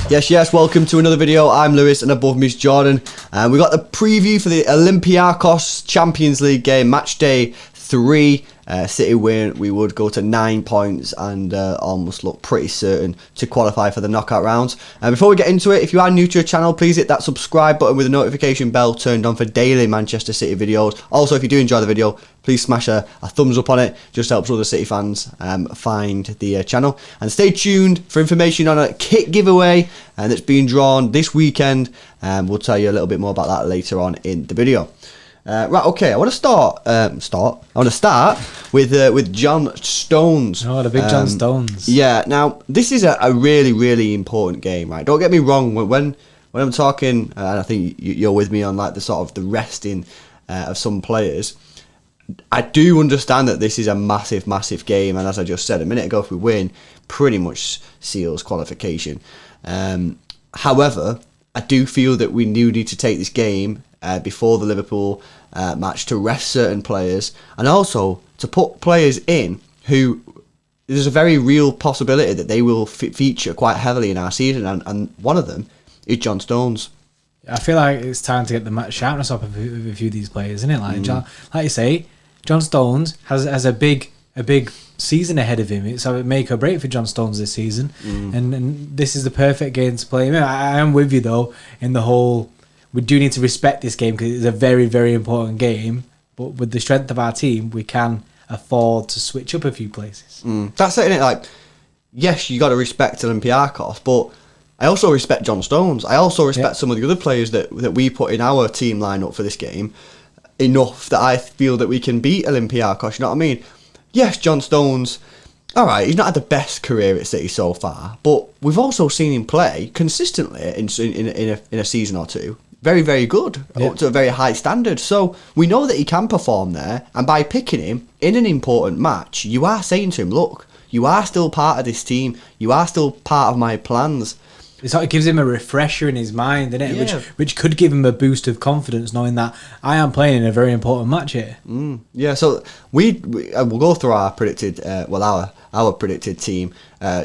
Yes, welcome to another video. I'm Lewis and above me is Jordan. We got the preview for the Olympiacos Champions League game, Matchday 3. City win, we would go to 9 points and almost look pretty certain to qualify for the knockout rounds. Before we get into it, if you are new to the channel, please hit that subscribe button with the notification bell turned on for daily Manchester City videos. Also, if you do enjoy the video, please smash a thumbs up on it. Just helps other City fans find the channel. And stay tuned for information on a kit giveaway that's being drawn this weekend. We'll tell you a little bit more about that later on in the video. Right, okay. I want to start. I want to start with John Stones. Oh, the big John Stones. Yeah. Now, this is a really, really important game, right? Don't get me wrong. When I'm talking, and I think you're with me on like the sort of the resting of some players. I do understand that this is a massive, massive game, and as I just said a minute ago, if we win, pretty much seals qualification. However, I do feel that we do need to take this game before the Liverpool match to rest certain players and also to put players in who there's a very real possibility that they will feature quite heavily in our season, and one of them is John Stones. I feel like it's time to get the match sharpness up of a few of these players, isn't it? Like like you say, John Stones has a big season ahead of him. It's a make or break for John Stones this season, and this is the perfect game to play. I am with you though in the whole. We do need to respect this game because it's a very, very important game. But with the strength of our team, we can afford to switch up a few places. That's it, innit? Like, yes, you got to respect Olympiacos, but I also respect John Stones. I also respect some of the other players that we put in our team lineup for this game enough that I feel that we can beat Olympiacos. You know what I mean? Yes, John Stones. All right, he's not had the best career at City so far, but we've also seen him play consistently in a season or two. Very, very good, up to a very high standard. So we know that he can perform there, and by picking him in an important match, you are saying to him, look, you are still part of this team. You are still part of my plans. It gives him a refresher in his mind, doesn't it? Yeah. Which could give him a boost of confidence, knowing that I am playing in a very important match here. Yeah, so we'll go through our predicted, our predicted team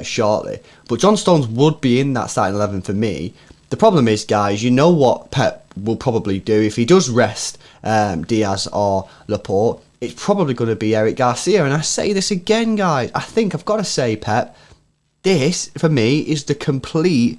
shortly. But John Stones would be in that starting 11 for me. The problem is, guys, you know what Pep will probably do if he does rest Diaz or Laporte. It's probably going to be Eric Garcia. And I say this again, guys. I think I've got to say, Pep, this, for me, is the complete,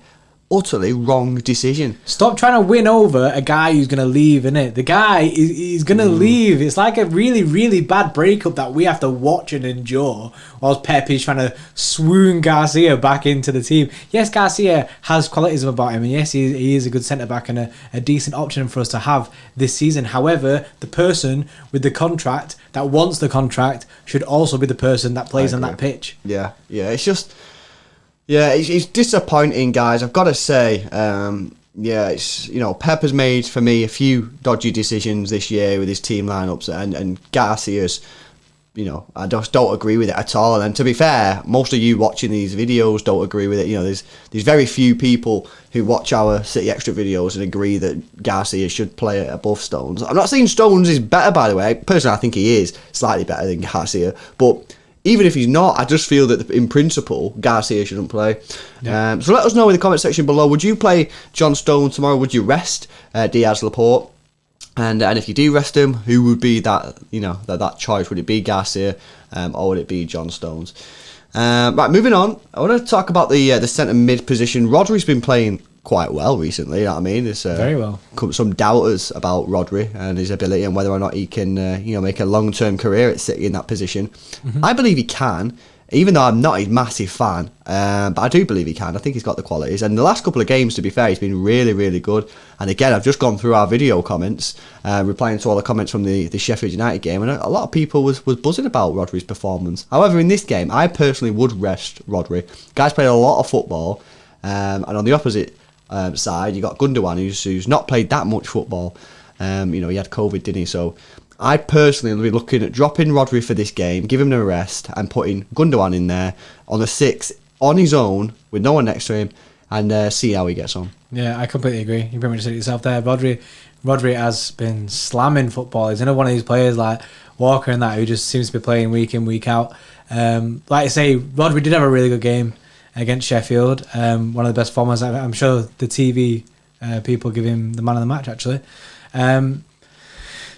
utterly wrong decision. Stop trying to win over a guy who's going to leave, innit? The guy is going to leave. It's like a really, really bad breakup that we have to watch and endure whilst Pep is trying to swoon Garcia back into the team. Yes, Garcia has qualities about him, and yes, he is a good centre-back and a decent option for us to have this season. However, the person with the contract that wants the contract should also be the person that plays on that pitch. Yeah, it's just... Yeah, it's disappointing, guys. I've got to say, it's Pep has made for me a few dodgy decisions this year with his team lineups, and Garcia's, I just don't agree with it at all. And to be fair, most of you watching these videos don't agree with it. There's very few people who watch our City Extra videos and agree that Garcia should play above Stones. I'm not saying Stones is better, by the way. Personally, I think he is slightly better than Garcia, but even if he's not, I just feel that in principle, Garcia shouldn't play. Yeah. So let us know in the comment section below. Would you play John Stones tomorrow? Would you rest Diaz Laporte? And if you do rest him, who would be that that choice? Would it be Garcia or would it be John Stones? Right, moving on. I want to talk about the centre mid position. Rodri's been playing quite well recently. You know what I mean? There's very well. Some doubters about Rodri and his ability and whether or not he can make a long-term career at City in that position. I believe he can, even though I'm not a massive fan, but I do believe he can. I think he's got the qualities, and the last couple of games, to be fair, he's been really, really good. And again, I've just gone through our video comments, replying to all the comments from the Sheffield United game, and a lot of people was buzzing about Rodri's performance. However, in this game, I personally would rest Rodri. Guy's played a lot of football, and on the opposite side, you got Gundogan, who's not played that much football. He had COVID, didn't he? So I personally will be looking at dropping Rodri for this game, giving him a rest, and putting Gundogan in there on the 6 on his own with no one next to him, and see how he gets on. Yeah, I completely agree. You pretty much said it yourself there. Rodri has been slamming football. He's another one of these players like Walker and that, who just seems to be playing week in, week out. Like I say, Rodri did have a really good game against Sheffield. One of the best performers. I'm sure the TV people give him the man of the match, actually.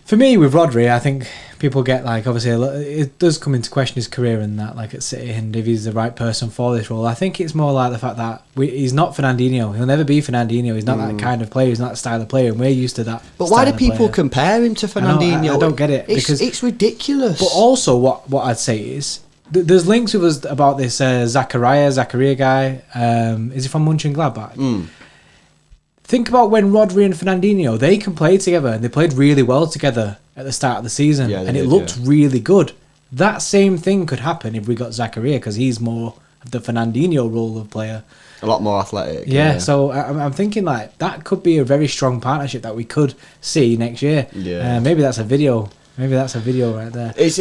For me, with Rodri, I think people get like, obviously, it does come into question his career and that, like at City, and if he's the right person for this role. I think it's more like the fact that he's not Fernandinho. He'll never be Fernandinho. He's not that kind of player. He's not that style of player, and we're used to that. But why do people compare him to Fernandinho? I don't get it. Because it's ridiculous. But also, what I'd say is, there's links with us about this Zakaria guy. Is he from Mönchengladbach? Think about when Rodri and Fernandinho, they can play together, and they played really well together at the start of the season, and it looked really good. That same thing could happen if we got Zakaria, because he's more of the Fernandinho role of player. A lot more athletic. Yeah, so I'm thinking like that could be a very strong partnership that we could see next year. Yeah. Maybe that's a video. Maybe that's a video right there. It's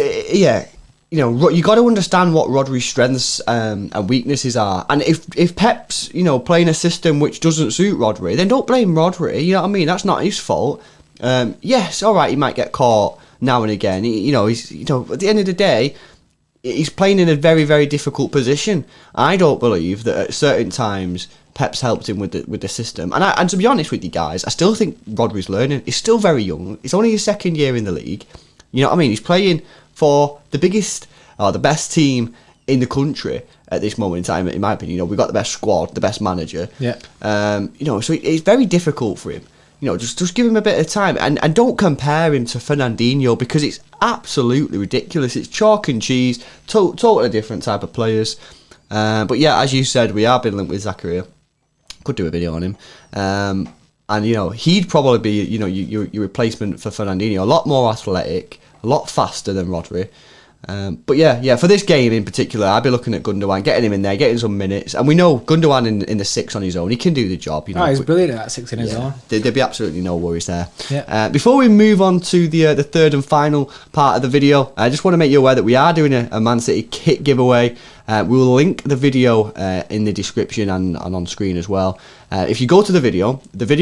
you know, you got to understand what Rodri's strengths and weaknesses are. And if Pep's, playing a system which doesn't suit Rodri, then don't blame Rodri. You know what I mean? That's not his fault. Yes, all right, he might get caught now and again. He's at the end of the day, he's playing in a very, very difficult position. I don't believe that at certain times Pep's helped him with the system. And to be honest with you guys, I still think Rodri's learning. He's still very young. It's only his second year in the league. You know what I mean? He's playing for the biggest or the best team in the country at this moment in time, in my opinion. We've got the best squad, the best manager. Yeah. So it's very difficult for him. Just give him a bit of time and don't compare him to Fernandinho, because it's absolutely ridiculous. It's chalk and cheese, totally different type of players. But yeah, as you said, we have been linked with Zakaria. Could do a video on him. And he'd probably be your replacement for Fernandinho. A lot more athletic, a lot faster than Rodri. But yeah, for this game in particular, I'd be looking at Gundogan, getting him in there, getting some minutes. And we know Gundogan in the 6 on his own, he can do the job. He's brilliant at that 6 in his own. There'd be absolutely no worries there. Yeah. Before we move on to the third and final part of the video, I just want to make you aware that we are doing a Man City kit giveaway. We will link the video in the description and on screen as well. If you go to the video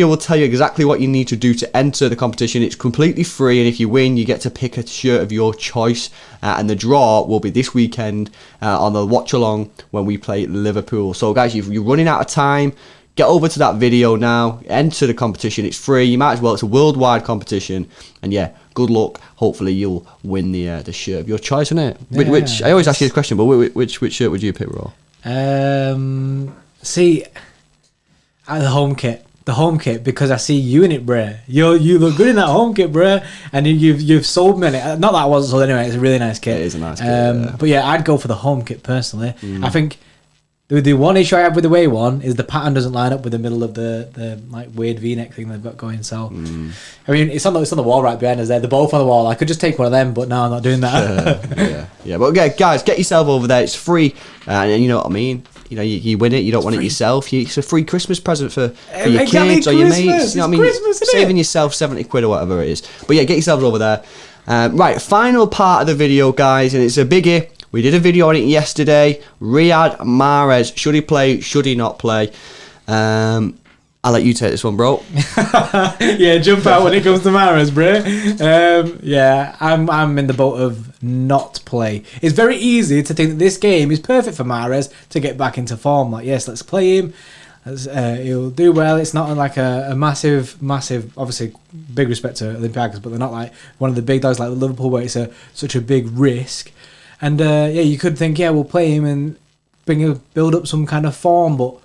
will tell you exactly what you need to do to enter the competition. It's completely free, and if you win, you get to pick a shirt of your choice. And the draw will be this weekend on the watch along when we play Liverpool. So guys, you're running out of time. Get over to that video now. Enter the competition. It's free. You might as well. It's a worldwide competition. And yeah, good luck. Hopefully you'll win the shirt of your choice, isn't it? Yeah, which I always ask you this question, but which shirt would you pick, Raw? See, the home kit. The home kit, because I see you in it, bruh. You look good in that home kit, bruh. And you've sold me on it. Not that I wasn't sold anyway. It's a really nice kit. It is a nice kit. Yeah. But yeah, I'd go for the home kit personally. I think the one issue I have with the away one is the pattern doesn't line up with the middle of the like weird V-neck thing they've got going. So I mean, it's on the wall right behind us there. They're both on the wall. I could just take one of them, but no, I'm not doing that. Yeah. But okay, guys, get yourself over there. It's free, and you know what I mean. You win it, you don't want it yourself. It's a free Christmas present for your kids or your mates. You know what I mean? Saving yourself 70 quid or whatever it is. But yeah, get yourselves over there. Right, final part of the video, guys, and it's a biggie. We did a video on it yesterday. Riyad Mahrez, should he play? Should he not play? I'll let you take this one, bro. Yeah, jump out when it comes to Mahrez, bro. Yeah, I'm in the boat of not play. It's very easy to think that this game is perfect for Mahrez to get back into form. Like, yes, let's play him. He'll do well. It's not like a massive, obviously, big respect to Olympiacos, but they're not like one of the big dogs like Liverpool, where it's such a big risk. And you could think, we'll play him and build up some kind of form, but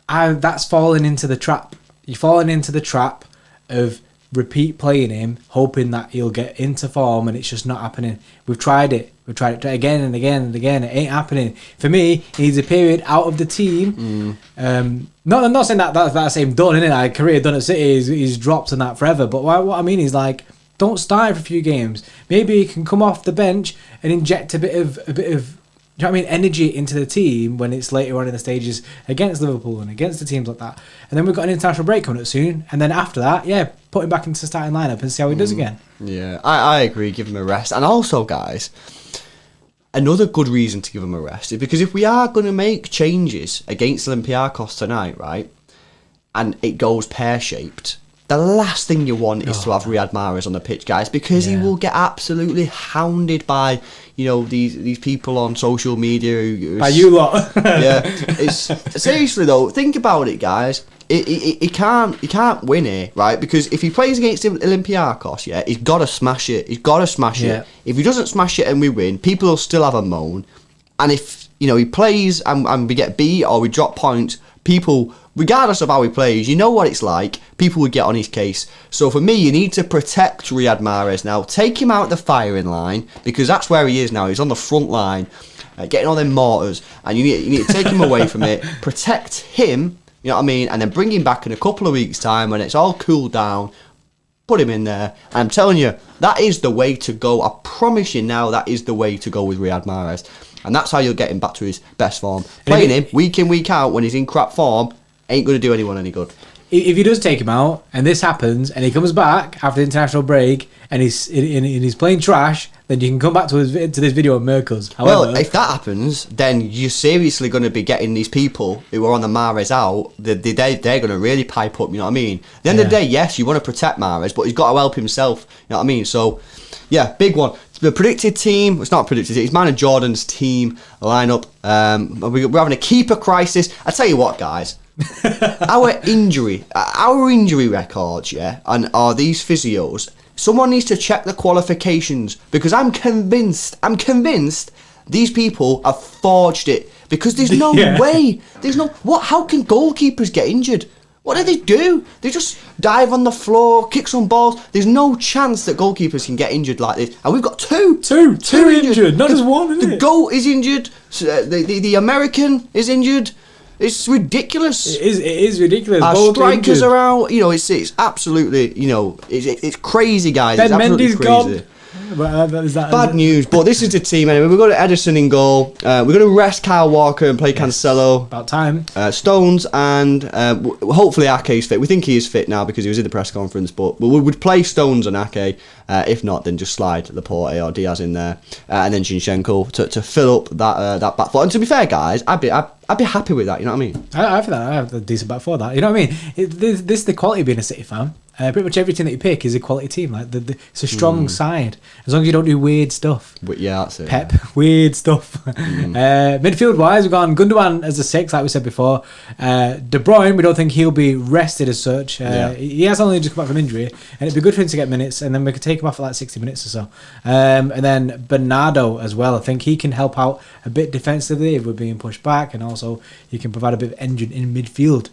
that's falling into the trap. You're falling into the trap of repeat playing him, hoping that he'll get into form, and it's just not happening. We've tried it again and again and again. It ain't happening. For me, he needs a period out of the team. I'm not saying that's him done, innit? Like, career done at City, he's dropped and that forever. But what I mean is, like, don't start for a few games. Maybe he can come off the bench and inject a bit of you know what I mean, energy into the team when it's later on in the stages against Liverpool and against the teams like that. And then we've got an international break coming up soon. And then after that, put him back into the starting lineup and see how he does again. Yeah, I agree. Give him a rest. And also, guys, another good reason to give him a rest is because if we are going to make changes against Olympiacos tonight, right, and it goes pear-shaped, the last thing you want is to have Riyad Mahrez on the pitch, guys, because he will get absolutely hounded by, you know, these people on social media. By you lot. Yeah, it's seriously though. Think about it, guys. He can't win here, right? Because if he plays against Olympiacos, yeah, he's got to smash it. He's got to smash it. If he doesn't smash it and we win, people will still have a moan. And if, you know, he plays and we get beat or we drop points, people, regardless of how he plays, you know what it's like, people would get on his case. So for me, you need to protect Riyad Mahrez now. Take him out the firing line, because that's where he is now. He's on the front line, getting all them mortars, and you need to take him away from it, protect him, you know what I mean, and then bring him back in a couple of weeks' time when it's all cooled down, put him in there. And I'm telling you, that is the way to go. I promise you now, that is the way to go with Riyad Mahrez. And that's how you'll get him back to his best form. Playing him week in, week out when he's in crap form ain't going to do anyone any good. If he does take him out and this happens and he comes back after the international break and he's playing trash, then you can come back to this video and miracles. However, well, if that happens, then you're seriously going to be getting these people who are on the Mahrez out. They're going to really pipe up. You know what I mean? At the end of the day, yes, you want to protect Mahrez, but he's got to help himself. You know what I mean? So, yeah, big one. The predicted team, it's not predicted, it's mine and Jordan's team lineup. We're having a keeper crisis. I tell you what, guys, our injury records, yeah, and are these physios, someone needs to check the qualifications, because I'm convinced these people have forged it, because there's no way, how can goalkeepers get injured? What do? They just dive on the floor, kick some balls. There's no chance that goalkeepers can get injured like this. And we've got two injured, not just one, isn't it? The goat is injured. The American is injured. It's ridiculous. It is ridiculous. Our Both strikers injured. are out. You know, it's absolutely, you know, it's crazy, guys. Ben It's absolutely Mendy's crazy. gone. Is that Bad news, but this is the team anyway. We've got Edison in goal. We're going to rest Kyle Walker and play Cancelo. About time. Stones and hopefully Ake's fit. We think he is fit now because he was in the press conference, but we would play Stones and Ake. If not, then just slide Laporte or Diaz in there, and then Zinchenko to fill up that back foot. And to be fair, guys, I'd be happy with that. You know what I mean? I feel that I have a decent back for that. You know what I mean? This is the quality of being a City fan. Pretty much everything that you pick is a quality team. Like it's a strong side, as long as you don't do weird stuff. But yeah, that's it. Pep, weird stuff. Midfield wise, we've gone Gundogan as a 6, like we said before. De Bruyne, we don't think he'll be rested as such. He has only just come back from injury, and it'd be good for him to get minutes, and then we could take him off for like 60 minutes or so. And then Bernardo as well. I think he can help out a bit defensively if we're being pushed back, and also he can provide a bit of engine in midfield.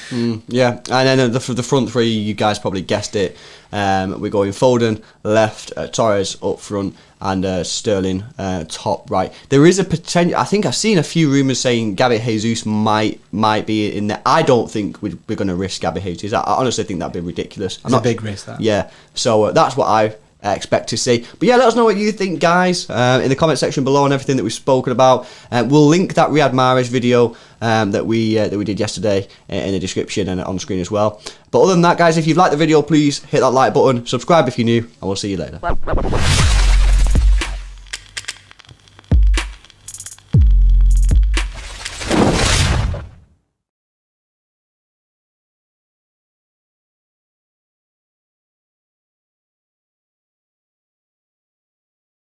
Yeah, and then the front three, you guys probably guessed it. We're going Foden left, Torres up front, and Sterling top right. There is a potential. I think I've seen a few rumours saying Gabi Jesus might be in there. I don't think we're going to risk Gabi Jesus. I honestly think that'd be ridiculous. It's a big risk, that. Yeah, so that's what I expect to see. But yeah, let us know what you think, guys, in the comment section below on everything that we've spoken about. We'll link that Riyad Mahrez video that we did yesterday in the description and on screen as well. But other than that, guys, if you've liked the video, please hit that like button, subscribe if you're new, and we'll see you later.